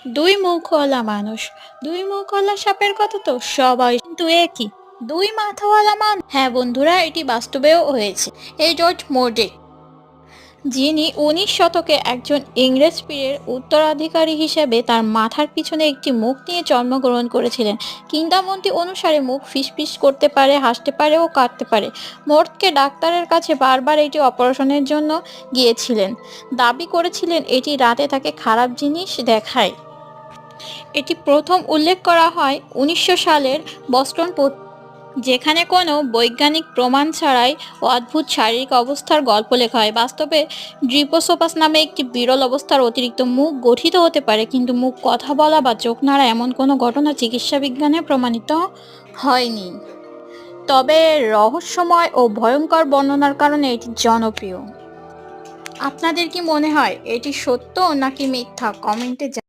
দুই মুখওয়ালা মানুষ। দুই মুখওয়ালা সাপের কথা তো সবাই, কিন্তু এ কি দুই মাথাওয়ালা মানুষ? হ্যাঁ বন্ধুরা, এটি বাস্তবেও হয়েছে। এডওয়ার্ড মোরডেক, যিনি 19 শতকে একজন ইংরেজ পীরের উত্তরাধিকারী হিসেবে তার মাথার পিছনে একটি মুখ নিয়ে জন্মগ্রহণ করেছিলেন। কিংবদন্তি অনুসারে মুখ ফিসফিস করতে পারে, হাসতে পারে ও কাঁদতে পারে। মোর্টকে ডাক্তারের কাছে বারবার এটি অপারেশনের জন্য গিয়েছিলেন, দাবি করেছিলেন এটি রাতে তাকে খারাপ জিনিস দেখায়। এটি প্রথম উল্লেখ করা হয় 1900 সালের বস্টন যেখানে কোনো বৈজ্ঞানিক প্রমাণ ছাড়াই অদ্ভুত শারীরিক অবস্থার গল্প লেখা হয়। বাস্তবে ড্রিপোসোপাস নামে একটি বিরল অবস্থার অতিরিক্ত মুখ গঠিত হতে পারে, কিন্তু মুখ কথা বলা বা চোখ নাড়া এমন কোনো ঘটনা চিকিৎসা বিজ্ঞানে প্রমাণিত হয়নি। তবে রহস্যময় ও ভয়ঙ্কর বর্ণনার কারণে এটি জনপ্রিয়। আপনাদের কি মনে হয় এটি সত্য নাকি মিথ্যা? কমেন্টে